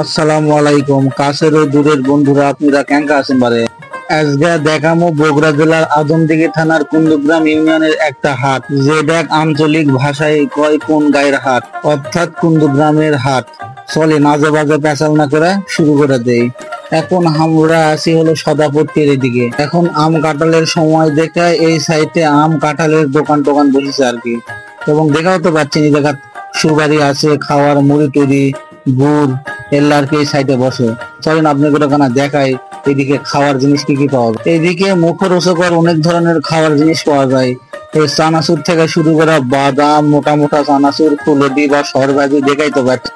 আসসালামু আলাইকুম। কাছের ও দূরের বন্ধুরা আপনারা কেঙ্কা আছেন বারে। আজকে দেখামো বগুড়া জেলার আদমদীঘি থানার কুন্দুগ্রাম ইউনিয়নের একটা হাট, যেটা আঞ্চলিক ভাষায় কয় কোন গায়ের হাট, অর্থাৎ কুন্দুগ্রামের হাট। চলে মাঝে মাঝে পেঁচাল না করে শুরু করে দেই। এখন আমরা আছি হলো সদাপট্টির এদিকে। এখন আম কাঁঠালের সময় দেখে এই সাইডে আম কাঁঠালের দোকান টোকান বসেছে আর কি। এবং দেখাও তো পাচ্ছেন এই জায়গা সুপারি আছে, খাওয়ার মুড়ি টুড়ি, গুড়, এল্লা আর কি এই সাইডে বসে। চলেন আপনাকে ওখানে দেখাই এদিকে খাওয়ার জিনিস কি কি পাওয়া যায়। এদিকে মুখরোচকর অনেক ধরনের খাওয়ার জিনিস পাওয়া যায়। এই চানাচুর থেকে শুরু করে বাদাম, মোটা মোটা চানাচুর, ফুলুরি বা সরভাজি দেখাই তো পাচ্ছি।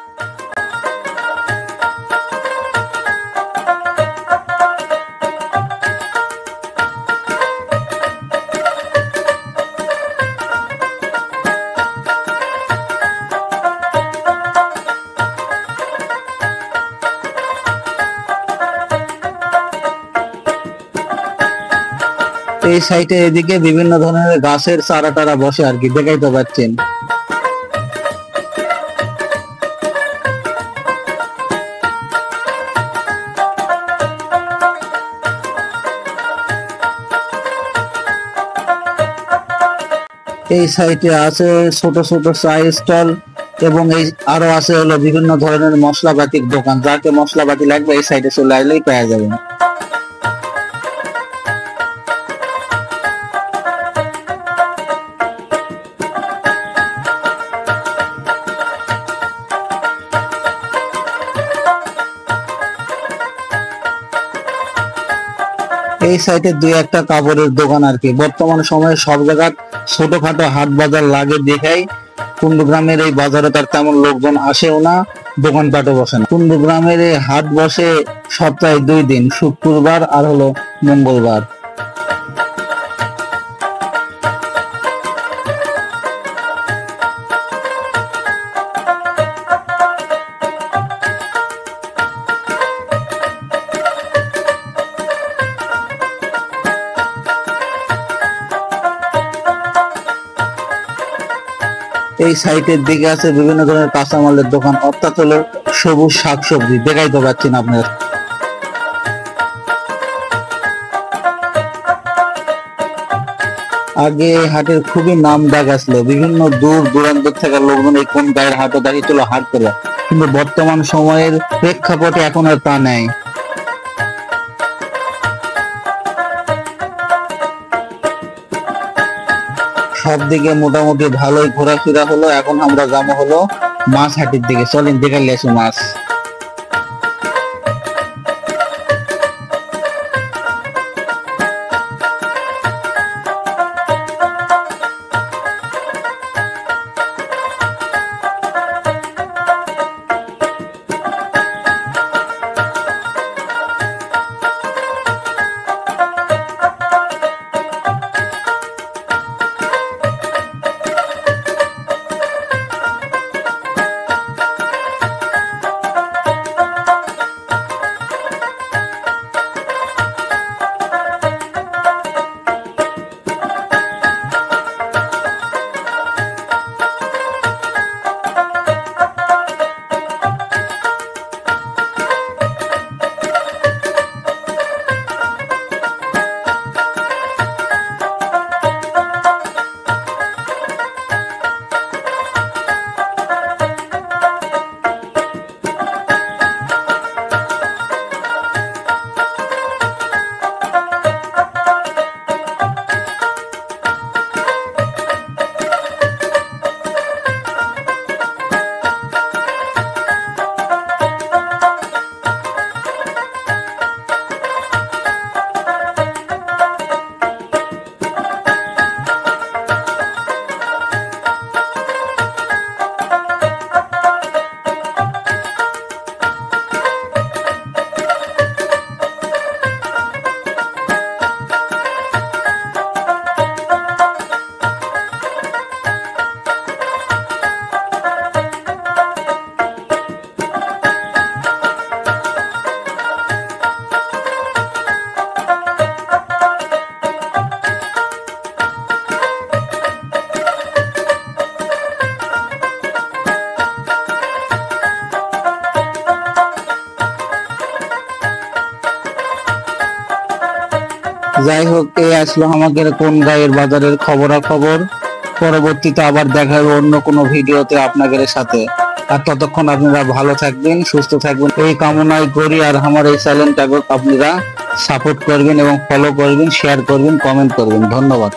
এই সাইটে এদিকে বিভিন্ন ধরনের গাছের চারা টারা বসে আর কি, দেখাই তো পাচ্ছেন। এই সাইটে আছে ছোট ছোট চায়ের স্টল, এবং এই আরো আছে হলো বিভিন্ন ধরনের মশলাপাতির দোকান। যাকে মশলাপাতি লাগবে এই সাইটে চলে আসলেই পাওয়া যাবে। এই সাইটে দুই একটা কাপড়ের দোকান আর কি। বর্তমান সময়ে সব জায়গায় ছোটখাটো হাট বাজার লাগে দেখাই কুন্দুগ্রামের এই বাজারে তার তেমন লোকজন আসেও না, দোকানপাটও বসে না। কুন্দুগ্রামের এই হাট বসে সপ্তাহে 2 দিন, শুক্রবার আর হলো মঙ্গলবার। এই সাইটের দিকে আছে বিভিন্ন ধরনের কাঁচামালের দোকান, অর্থাৎ হলো সবুজ শাকসবজি, দেখাই তো পাচ্ছেন আপনার। আগে এই হাটের খুবই নাম ডাক আসলো, বিভিন্ন দূর দূরান্ত থেকে লোকজন এই কোন গায়ের হাটও দাঁড়িয়েছিল হাট করে। কিন্তু বর্তমান সময়ের প্রেক্ষাপটে এখন আর তা নেই। সব দিকে মোটামুটি ভালোই ঘোরাফেরা হলো। এখন আমরা যাবো হলো মাছ হাটের দিকে। চলেন দেখে লেসু মাছ। যাই হোক, এই আসলো আমাদের কোন গায়ের বাজারের খবরাখবর। পরবর্তীতে আবার দেখা হবে অন্য কোনো ভিডিওতে আপনাদের সাথে। আর ততক্ষণ আপনারা ভালো থাকবেন, সুস্থ থাকবেন এই কামনাই করি। আর আমার এই চ্যানেলটাকে আপনারা সাপোর্ট করবেন এবং ফলো করবেন, শেয়ার করবেন, কমেন্ট করবেন। ধন্যবাদ।